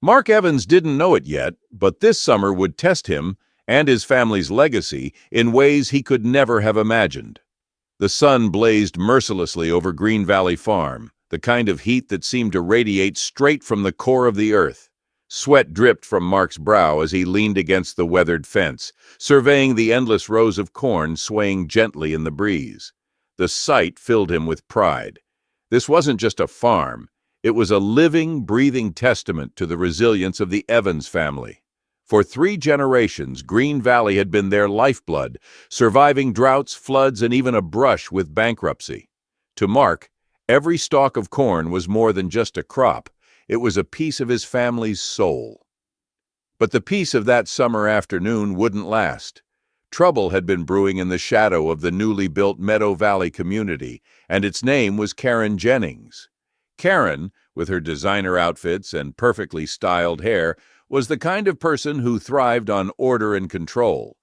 Mark Evans didn't know it yet, but this summer would test him and his family's legacy in ways he could never have imagined. The sun blazed mercilessly over Green Valley Farm, the kind of heat that seemed to radiate straight from the core of the earth. Sweat dripped from Mark's brow as he leaned against the weathered fence, surveying the endless rows of corn swaying gently in the breeze. The sight filled him with pride. This wasn't just a farm. It was a living, breathing testament to the resilience of the Evans family. For 3 generations, Green Valley had been their lifeblood, surviving droughts, floods, and even a brush with bankruptcy. To Mark, every stalk of corn was more than just a crop. It was a piece of his family's soul. But the peace of that summer afternoon wouldn't last. Trouble had been brewing in the shadow of the newly built Meadow Valley community, and its name was Karen Jennings. Karen, with her designer outfits and perfectly styled hair, was the kind of person who thrived on order and control.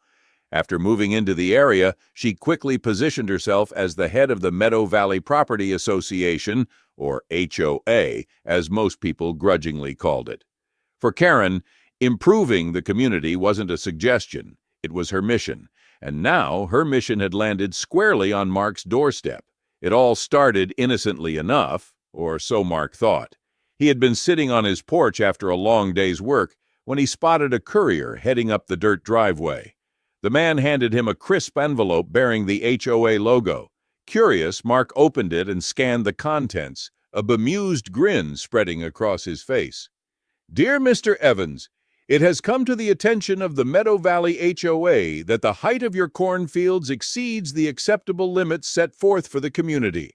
After moving into the area, she quickly positioned herself as the head of the Meadow Valley Property Association, or HOA, as most people grudgingly called it. For Karen, improving the community wasn't a suggestion, it was her mission, and now her mission had landed squarely on Mark's doorstep. It all started innocently enough, or so Mark thought. He had been sitting on his porch after a long day's work when he spotted a courier heading up the dirt driveway. The man handed him a crisp envelope bearing the HOA logo. Curious, Mark opened it and scanned the contents, a bemused grin spreading across his face. "Dear Mr. Evans, it has come to the attention of the Meadow Valley HOA that the height of your cornfields exceeds the acceptable limits set forth for the community.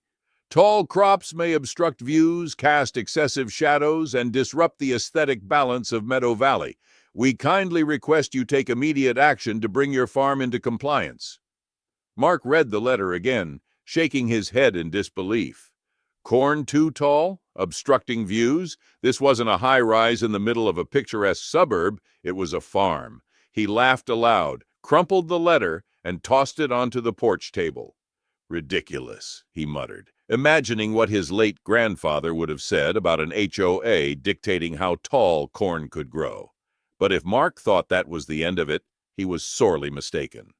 Tall crops may obstruct views, cast excessive shadows, and disrupt the aesthetic balance of Meadow Valley. We kindly request you take immediate action to bring your farm into compliance." Mark read the letter again, shaking his head in disbelief. Corn too tall? Obstructing views? This wasn't a high-rise in the middle of a picturesque suburb, it was a farm. He laughed aloud, crumpled the letter, and tossed it onto the porch table. "Ridiculous," he muttered, imagining what his late grandfather would have said about an HOA dictating how tall corn could grow. But if Mark thought that was the end of it, he was sorely mistaken.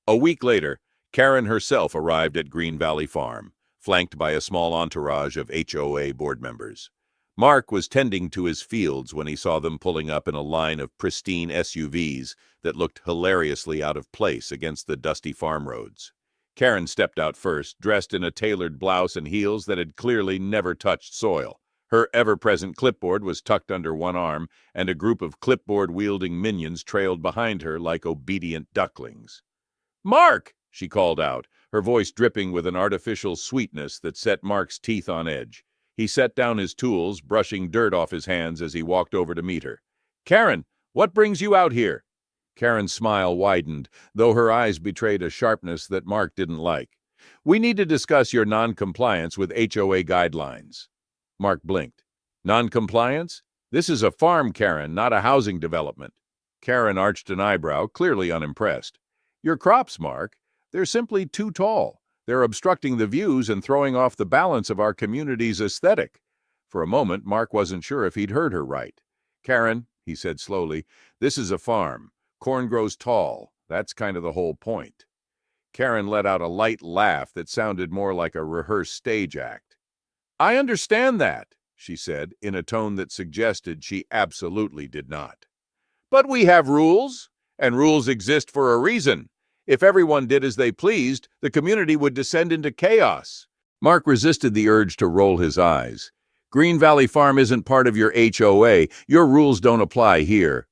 A week later, Karen herself arrived at Green Valley Farm, flanked by a small entourage of HOA board members. Mark was tending to his fields when he saw them pulling up in a line of pristine SUVs that looked hilariously out of place against the dusty farm roads. Karen stepped out first, dressed in a tailored blouse and heels that had clearly never touched soil. Her ever-present clipboard was tucked under one arm, and a group of clipboard-wielding minions trailed behind her like obedient ducklings. "Mark!" she called out, her voice dripping with an artificial sweetness that set Mark's teeth on edge. He set down his tools, brushing dirt off his hands as he walked over to meet her. "Karen, what brings you out here?" Karen's smile widened, though her eyes betrayed a sharpness that Mark didn't like. "We need to discuss your non-compliance with HOA guidelines." Mark blinked. "Non-compliance? This is a farm, Karen, not a housing development." Karen arched an eyebrow, clearly unimpressed. "Your crops, Mark, they're simply too tall. They're obstructing the views and throwing off the balance of our community's aesthetic." For a moment, Mark wasn't sure if he'd heard her right. "Karen," he said slowly, "this is a farm. Corn grows tall. That's kind of the whole point." Karen let out a light laugh that sounded more like a rehearsed stage act. "I understand that," she said, in a tone that suggested she absolutely did not. "But we have rules, and rules exist for a reason. If everyone did as they pleased, the community would descend into chaos." Mark resisted the urge to roll his eyes. "Green Valley Farm isn't part of your HOA. Your rules don't apply here."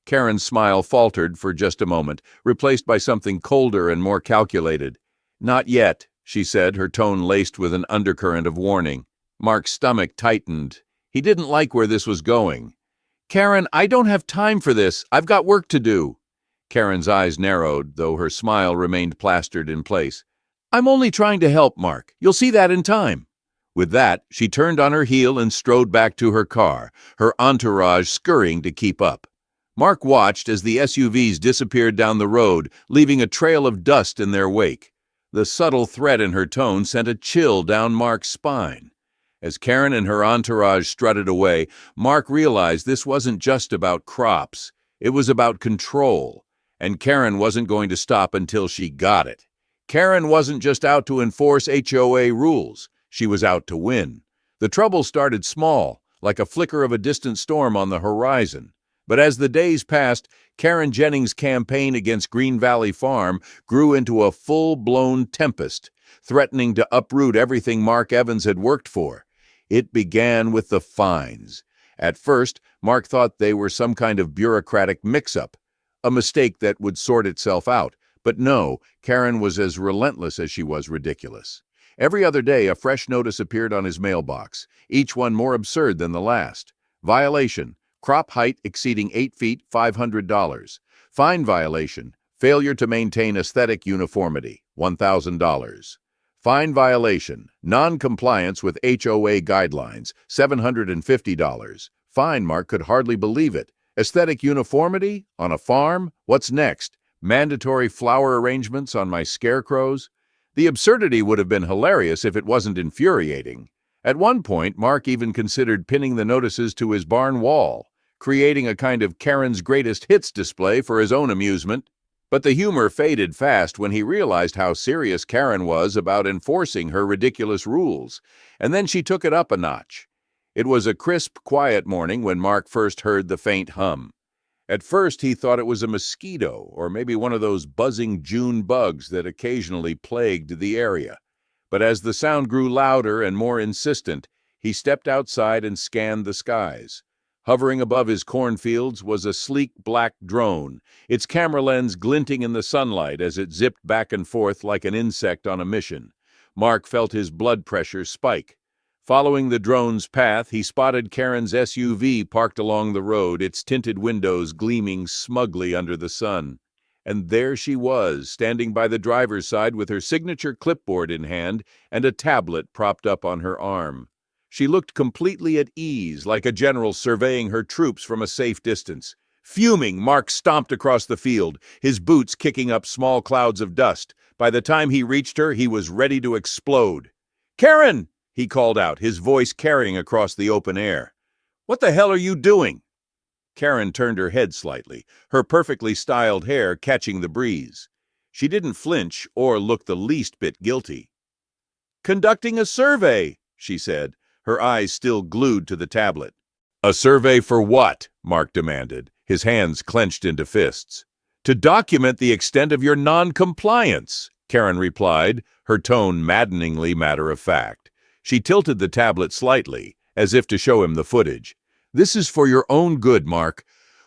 Karen's smile faltered for just a moment, replaced by something colder and more calculated. "Not yet," she said, her tone laced with an undercurrent of warning. Mark's stomach tightened. He didn't like where this was going. "Karen, I don't have time for this. I've got work to do." Karen's eyes narrowed, though her smile remained plastered in place. "I'm only trying to help, Mark. You'll see that in time." With that, she turned on her heel and strode back to her car, her entourage scurrying to keep up. Mark watched as the SUVs disappeared down the road, leaving a trail of dust in their wake. The subtle threat in her tone sent a chill down Mark's spine. As Karen and her entourage strutted away, Mark realized this wasn't just about crops. It was about control, and Karen wasn't going to stop until she got it. Karen wasn't just out to enforce HOA rules. She was out to win. The trouble started small, like a flicker of a distant storm on the horizon. But as the days passed, Karen Jennings' campaign against Green Valley Farm grew into a full-blown tempest, threatening to uproot everything Mark Evans had worked for. It began with the fines. At first, Mark thought they were some kind of bureaucratic mix-up, a mistake that would sort itself out. But no, Karen was as relentless as she was ridiculous. Every other day, a fresh notice appeared on his mailbox, each one more absurd than the last. Violation: crop height exceeding 8 feet, $500. Fine violation: failure to maintain aesthetic uniformity, $1,000. Fine violation: non-compliance with HOA guidelines, $750. Fine. Mark could hardly believe it. Aesthetic uniformity? On a farm? What's next? Mandatory flower arrangements on my scarecrows? The absurdity would have been hilarious if it wasn't infuriating. At one point, Mark even considered pinning the notices to his barn wall, creating a kind of Karen's greatest hits display for his own amusement. But the humor faded fast when he realized how serious Karen was about enforcing her ridiculous rules, and then she took it up a notch. It was a crisp, quiet morning when Mark first heard the faint hum. At first, he thought it was a mosquito, or maybe one of those buzzing June bugs that occasionally plagued the area. But as the sound grew louder and more insistent, he stepped outside and scanned the skies. Hovering above his cornfields was a sleek black drone, its camera lens glinting in the sunlight as it zipped back and forth like an insect on a mission. Mark felt his blood pressure spike. Following the drone's path, he spotted Karen's SUV parked along the road, its tinted windows gleaming smugly under the sun. And there she was, standing by the driver's side with her signature clipboard in hand and a tablet propped up on her arm. She looked completely at ease, like a general surveying her troops from a safe distance. Fuming, Mark stomped across the field, his boots kicking up small clouds of dust. By the time he reached her, he was ready to explode. "Karen!" he called out, his voice carrying across the open air. "What the hell are you doing?" Karen turned her head slightly, her perfectly styled hair catching the breeze. She didn't flinch or look the least bit guilty. "Conducting a survey," she said, her eyes still glued to the tablet. "A survey for what?" Mark demanded, his hands clenched into fists. "To document the extent of your non-compliance," Karen replied, her tone maddeningly matter-of-fact. She tilted the tablet slightly, as if to show him the footage. "This is for your own good, Mark.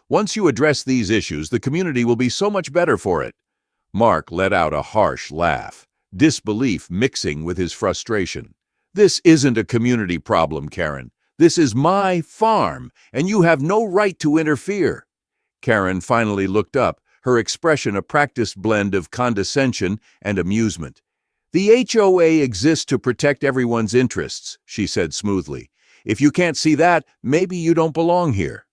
Once you address these issues, the community will be so much better for it." Mark let out a harsh laugh, disbelief mixing with his frustration. "This isn't a community problem, Karen. This is my farm, and you have no right to interfere." Karen finally looked up, her expression a practiced blend of condescension and amusement. "The HOA exists to protect everyone's interests," she said smoothly. "If you can't see that, maybe you don't belong here."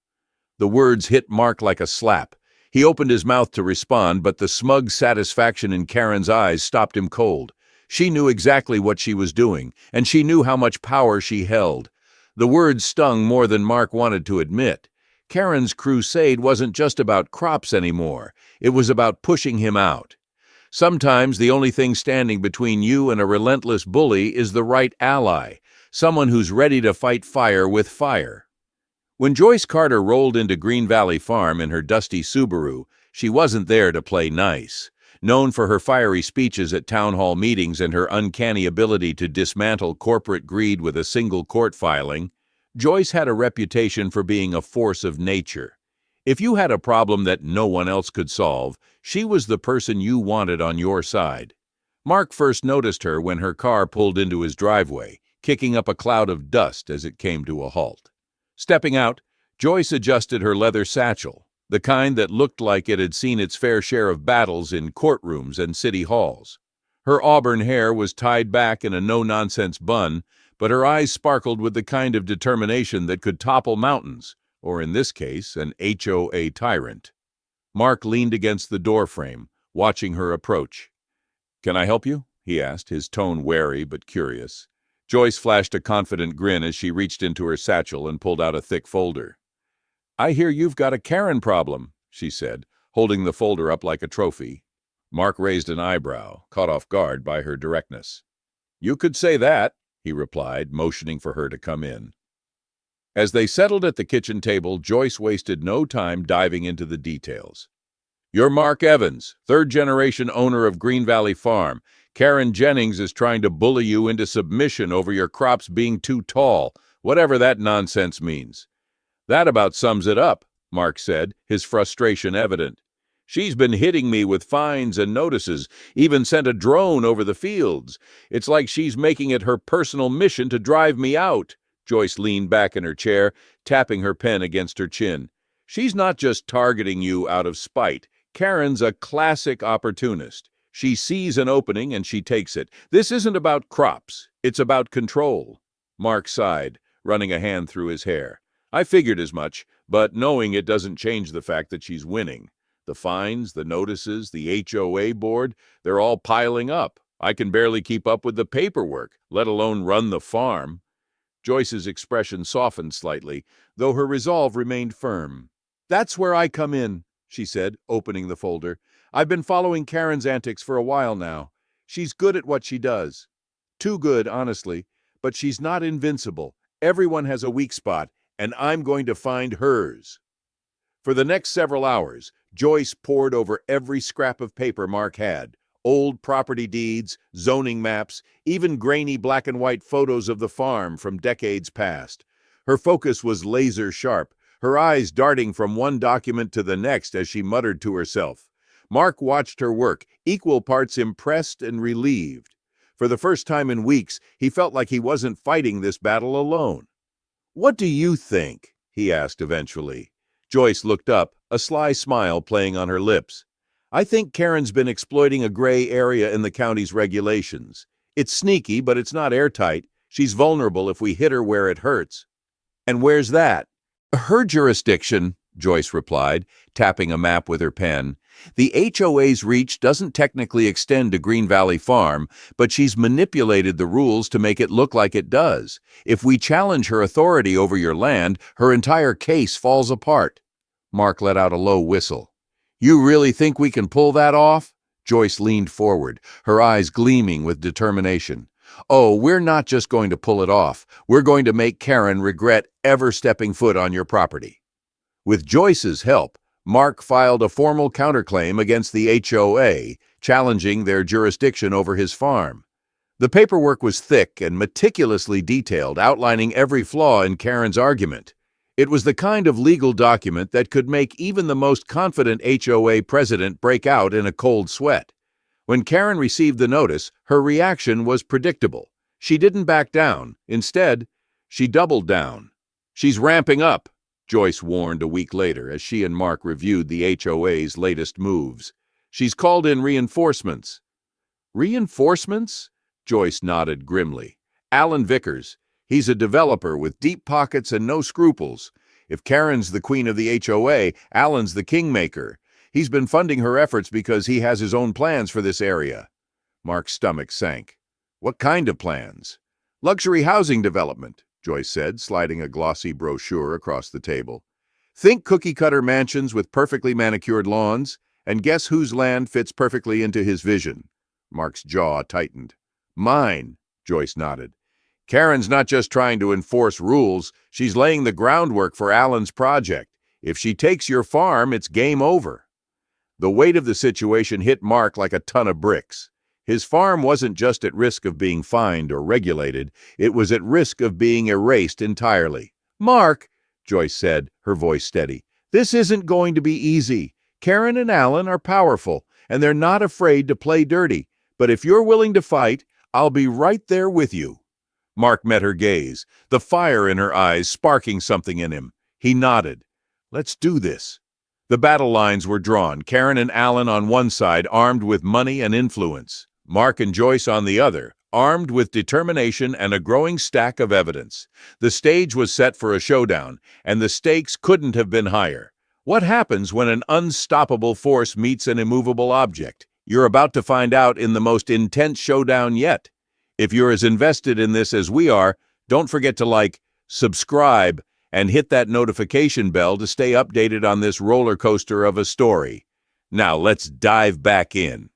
The words hit Mark like a slap. He opened his mouth to respond, but the smug satisfaction in Karen's eyes stopped him cold. She knew exactly what she was doing, and she knew how much power she held. The words stung more than Mark wanted to admit. Karen's crusade wasn't just about crops anymore. It was about pushing him out. Sometimes the only thing standing between you and a relentless bully is the right ally, someone who's ready to fight fire with fire. When Joyce Carter rolled into Green Valley Farm in her dusty Subaru, she wasn't there to play nice. Known for her fiery speeches at town hall meetings and her uncanny ability to dismantle corporate greed with a single court filing, Joyce had a reputation for being a force of nature. If you had a problem that no one else could solve, she was the person you wanted on your side. Mark first noticed her when her car pulled into his driveway, kicking up a cloud of dust as it came to a halt. Stepping out, Joyce adjusted her leather satchel, the kind that looked like it had seen its fair share of battles in courtrooms and city halls. Her auburn hair was tied back in a no-nonsense bun, but her eyes sparkled with the kind of determination that could topple mountains, or in this case, an HOA tyrant. Mark leaned against the doorframe, watching her approach. "Can I help you?" he asked, his tone wary but curious. Joyce flashed a confident grin as she reached into her satchel and pulled out a thick folder. "I hear you've got a Karen problem," she said, holding the folder up like a trophy. Mark raised an eyebrow, caught off guard by her directness. "You could say that," he replied, motioning for her to come in. As they settled at the kitchen table, Joyce wasted no time diving into the details. "You're Mark Evans, third-generation owner of Green Valley Farm. Karen Jennings is trying to bully you into submission over your crops being too tall, whatever that nonsense means." "That about sums it up," Mark said, his frustration evident. "She's been hitting me with fines and notices, even sent a drone over the fields. It's like she's making it her personal mission to drive me out." Joyce leaned back in her chair, tapping her pen against her chin. "She's not just targeting you out of spite. Karen's a classic opportunist. She sees an opening and she takes it. This isn't about crops. It's about control." Mark sighed, running a hand through his hair. "I figured as much, but knowing it doesn't change the fact that she's winning. The fines, the notices, the HOA board, they're all piling up. I can barely keep up with the paperwork, let alone run the farm." Joyce's expression softened slightly, though her resolve remained firm. "That's where I come in," she said, opening the folder. "I've been following Karen's antics for a while now. She's good at what she does. Too good, honestly, but she's not invincible. Everyone has a weak spot, and I'm going to find hers." For the next several hours, Joyce pored over every scrap of paper Mark had. Old property deeds, zoning maps, even grainy black and white photos of the farm from decades past. Her focus was laser sharp, her eyes darting from one document to the next as she muttered to herself. Mark watched her work, equal parts impressed and relieved. For the first time in weeks, he felt like he wasn't fighting this battle alone. "What do you think?" he asked eventually. Joyce looked up, a sly smile playing on her lips. "I think Karen's been exploiting a gray area in the county's regulations. It's sneaky, but it's not airtight. She's vulnerable if we hit her where it hurts." "And where's that?" "Her jurisdiction," Joyce replied, tapping a map with her pen. "The HOA's reach doesn't technically extend to Green Valley Farm, but she's manipulated the rules to make it look like it does. If we challenge her authority over your land, her entire case falls apart." Mark let out a low whistle. "You really think we can pull that off?" Joyce leaned forward, her eyes gleaming with determination. "Oh, we're not just going to pull it off. We're going to make Karen regret ever stepping foot on your property." With Joyce's help, Mark filed a formal counterclaim against the HOA, challenging their jurisdiction over his farm. The paperwork was thick and meticulously detailed, outlining every flaw in Karen's argument. It was the kind of legal document that could make even the most confident HOA president break out in a cold sweat. When Karen received the notice, her reaction was predictable. She didn't back down. Instead, she doubled down. "She's ramping up," Joyce warned a week later as she and Mark reviewed the HOA's latest moves. "She's called in reinforcements." "Reinforcements?" Joyce nodded grimly. "Alan Vickers. He's a developer with deep pockets and no scruples. If Karen's the queen of the HOA, Alan's the kingmaker. He's been funding her efforts because he has his own plans for this area." Mark's stomach sank. "What kind of plans?" "Luxury housing development," Joyce said, sliding a glossy brochure across the table. "Think cookie-cutter mansions with perfectly manicured lawns, and guess whose land fits perfectly into his vision?" Mark's jaw tightened. "Mine," Joyce nodded. "Karen's not just trying to enforce rules, she's laying the groundwork for Alan's project. If she takes your farm, it's game over." The weight of the situation hit Mark like a ton of bricks. His farm wasn't just at risk of being fined or regulated, it was at risk of being erased entirely. "Mark," Joyce said, her voice steady, "this isn't going to be easy. Karen and Alan are powerful, and they're not afraid to play dirty. But if you're willing to fight, I'll be right there with you." Mark met her gaze, the fire in her eyes sparking something in him. He nodded. "Let's do this." The battle lines were drawn, Karen and Alan on one side, armed with money and influence. Mark and Joyce on the other, armed with determination and a growing stack of evidence. The stage was set for a showdown, and the stakes couldn't have been higher. What happens when an unstoppable force meets an immovable object? You're about to find out in the most intense showdown yet. If you're as invested in this as we are, don't forget to like, subscribe, and hit that notification bell to stay updated on this roller coaster of a story. Now let's dive back in.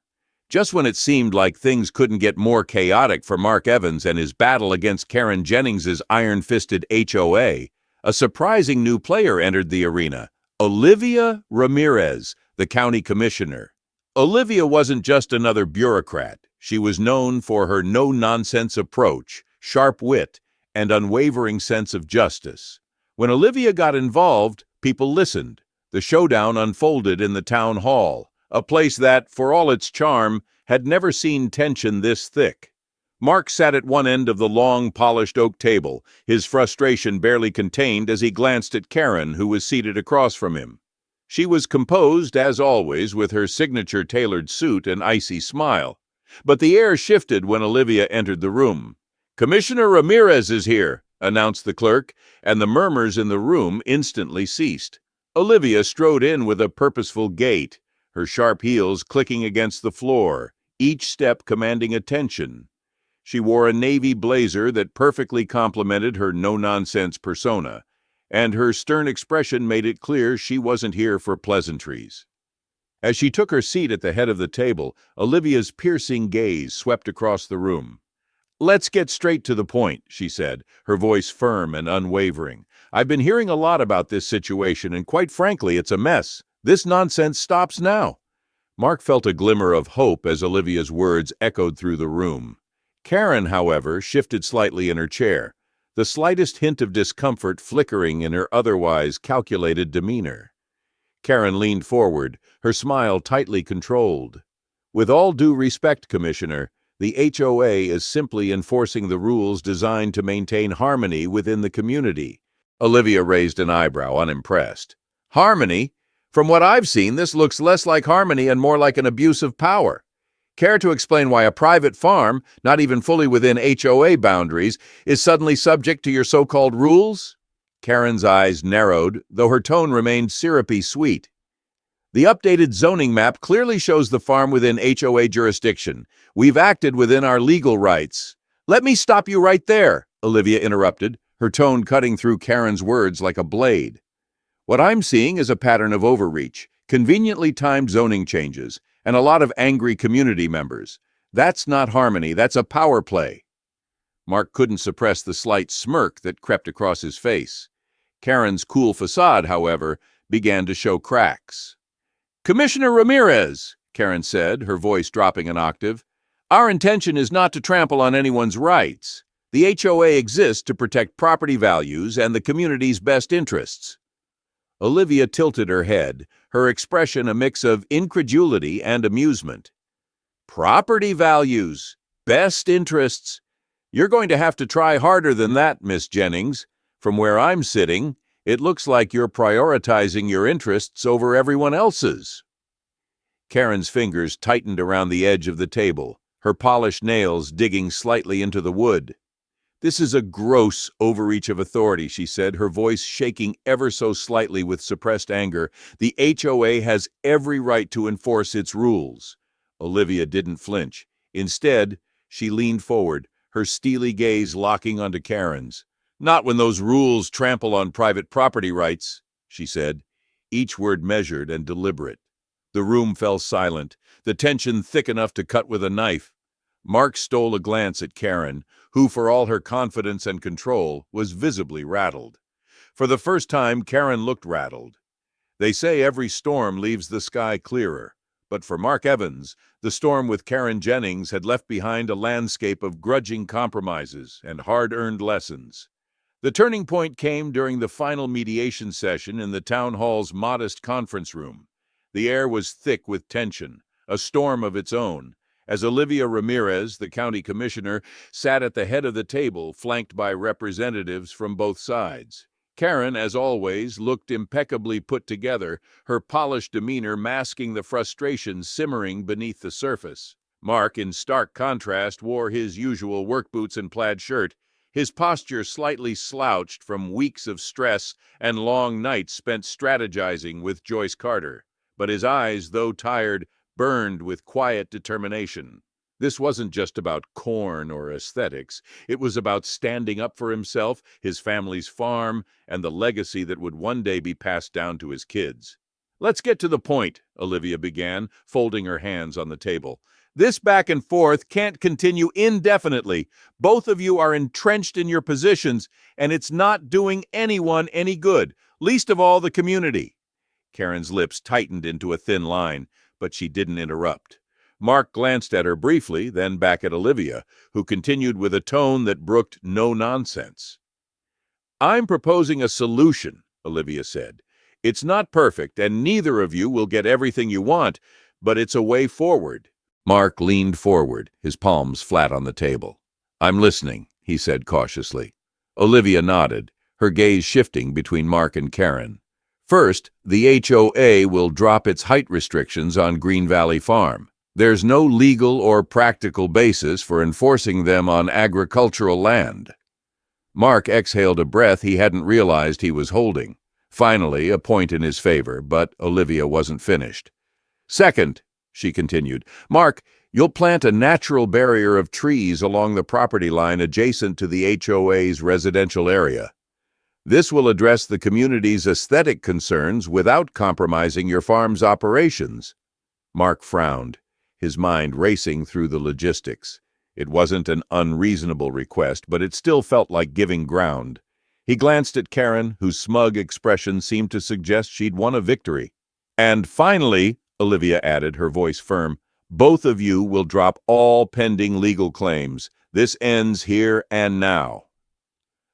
Just when it seemed like things couldn't get more chaotic for Mark Evans and his battle against Karen Jennings' iron-fisted HOA, a surprising new player entered the arena, Olivia Ramirez, the county commissioner. Olivia wasn't just another bureaucrat. She was known for her no-nonsense approach, sharp wit, and unwavering sense of justice. When Olivia got involved, people listened. The showdown unfolded in the town hall, a place that, for all its charm, had never seen tension this thick. Mark sat at one end of the long, polished oak table, his frustration barely contained as he glanced at Karen, who was seated across from him. She was composed, as always, with her signature tailored suit and icy smile. But the air shifted when Olivia entered the room. "Commissioner Ramirez is here," announced the clerk, and the murmurs in the room instantly ceased. Olivia strode in with a purposeful gait, her sharp heels clicking against the floor, each step commanding attention. She wore a navy blazer that perfectly complemented her no-nonsense persona, and her stern expression made it clear she wasn't here for pleasantries. As she took her seat at the head of the table, Olivia's piercing gaze swept across the room. "Let's get straight to the point," she said, her voice firm and unwavering. "I've been hearing a lot about this situation, and quite frankly, it's a mess. This nonsense stops now." Mark felt a glimmer of hope as Olivia's words echoed through the room. Karen, however, shifted slightly in her chair, the slightest hint of discomfort flickering in her otherwise calculated demeanor. Karen leaned forward, her smile tightly controlled. "With all due respect, Commissioner, the HOA is simply enforcing the rules designed to maintain harmony within the community." Olivia raised an eyebrow, unimpressed. "Harmony? From what I've seen, this looks less like harmony and more like an abuse of power. Care to explain why a private farm, not even fully within HOA boundaries, is suddenly subject to your so-called rules?" Karen's eyes narrowed, though her tone remained syrupy sweet. "The updated zoning map clearly shows the farm within HOA jurisdiction. We've acted within our legal rights." "Let me stop you right there," Olivia interrupted, her tone cutting through Karen's words like a blade. "What I'm seeing is a pattern of overreach, conveniently timed zoning changes, and a lot of angry community members. That's not harmony, that's a power play." Mark couldn't suppress the slight smirk that crept across his face. Karen's cool facade, however, began to show cracks. "Commissioner Ramirez," Karen said, her voice dropping an octave, "our intention is not to trample on anyone's rights. The HOA exists to protect property values and the community's best interests." Olivia tilted her head, her expression a mix of incredulity and amusement. "Property values, best interests. You're going to have to try harder than that, Miss Jennings. From where I'm sitting, it looks like you're prioritizing your interests over everyone else's." Karen's fingers tightened around the edge of the table, her polished nails digging slightly into the wood. "This is a gross overreach of authority," she said, her voice shaking ever so slightly with suppressed anger. "The HOA has every right to enforce its rules." Olivia didn't flinch. Instead, she leaned forward, her steely gaze locking onto Karen's. "Not when those rules trample on private property rights," she said, each word measured and deliberate. The room fell silent, the tension thick enough to cut with a knife. Mark stole a glance at Karen, who, for all her confidence and control, was visibly rattled. For the first time, Karen looked rattled. They say every storm leaves the sky clearer, but for Mark Evans, the storm with Karen Jennings had left behind a landscape of grudging compromises and hard-earned lessons. The turning point came during the final mediation session in the town hall's modest conference room. The air was thick with tension, a storm of its own, as Olivia Ramirez, the county commissioner, sat at the head of the table, flanked by representatives from both sides. Karen, as always, looked impeccably put together, her polished demeanor masking the frustration simmering beneath the surface. Mark, in stark contrast, wore his usual work boots and plaid shirt, his posture slightly slouched from weeks of stress and long nights spent strategizing with Joyce Carter. But his eyes, though tired, burned with quiet determination. This wasn't just about corn or aesthetics. It was about standing up for himself, his family's farm, and the legacy that would one day be passed down to his kids. "Let's get to the point," Olivia began, folding her hands on the table. "This back and forth can't continue indefinitely. Both of you are entrenched in your positions, and it's not doing anyone any good, least of all the community." Karen's lips tightened into a thin line, but she didn't interrupt. Mark glanced at her briefly, then back at Olivia, who continued with a tone that brooked no nonsense. "I'm proposing a solution," Olivia said. "It's not perfect, and neither of you will get everything you want, but it's a way forward." Mark leaned forward, his palms flat on the table. "I'm listening," he said cautiously. Olivia nodded, her gaze shifting between Mark and Karen. "First, the HOA will drop its height restrictions on Green Valley Farm. There's no legal or practical basis for enforcing them on agricultural land." Mark exhaled a breath he hadn't realized he was holding. Finally, a point in his favor, but Olivia wasn't finished. "Second," she continued, "Mark, you'll plant a natural barrier of trees along the property line adjacent to the HOA's residential area. This will address the community's aesthetic concerns without compromising your farm's operations." Mark frowned, his mind racing through the logistics. It wasn't an unreasonable request, but it still felt like giving ground. He glanced at Karen, whose smug expression seemed to suggest she'd won a victory. "And finally," Olivia added, her voice firm, "both of you will drop all pending legal claims. This ends here and now."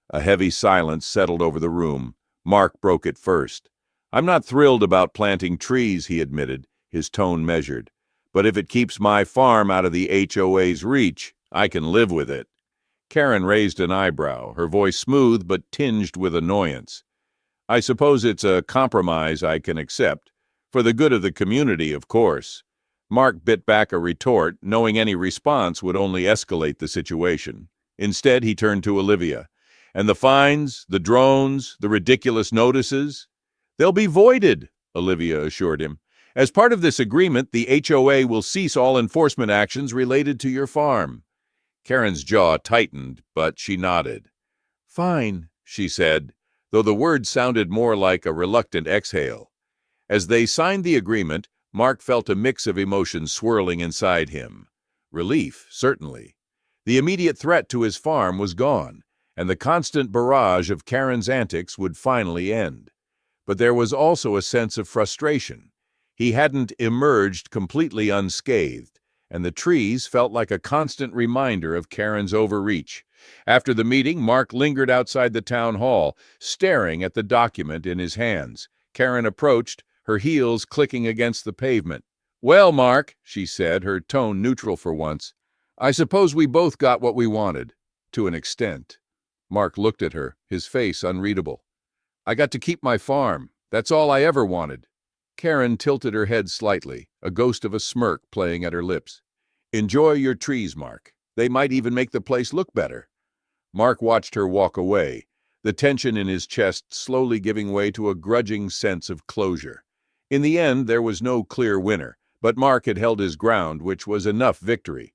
A heavy silence settled over the room. Mark broke it first. "I'm not thrilled about planting trees," he admitted, his tone measured. "But if it keeps my farm out of the HOA's reach, I can live with it." Karen raised an eyebrow, her voice smooth but tinged with annoyance. "I suppose it's a compromise I can accept. For the good of the community, of course." Mark bit back a retort, knowing any response would only escalate the situation. Instead, he turned to Olivia. "And the fines, the drones, the ridiculous notices?" "They'll be voided," Olivia assured him. "As part of this agreement, the HOA will cease all enforcement actions related to your farm." Karen's jaw tightened, but she nodded. "Fine," she said, though the words sounded more like a reluctant exhale. As they signed the agreement, Mark felt a mix of emotions swirling inside him. Relief, certainly. The immediate threat to his farm was gone, and the constant barrage of Karen's antics would finally end. But there was also a sense of frustration. He hadn't emerged completely unscathed, and the trees felt like a constant reminder of Karen's overreach. After the meeting, Mark lingered outside the town hall, staring at the document in his hands. Karen approached, her heels clicking against the pavement. "Well, Mark," she said, her tone neutral for once, "I suppose we both got what we wanted, to an extent." Mark looked at her, his face unreadable. "I got to keep my farm. That's all I ever wanted." Karen tilted her head slightly, a ghost of a smirk playing at her lips. "Enjoy your trees, Mark. They might even make the place look better." Mark watched her walk away, the tension in his chest slowly giving way to a grudging sense of closure. In the end, there was no clear winner, but Mark had held his ground, which was enough victory.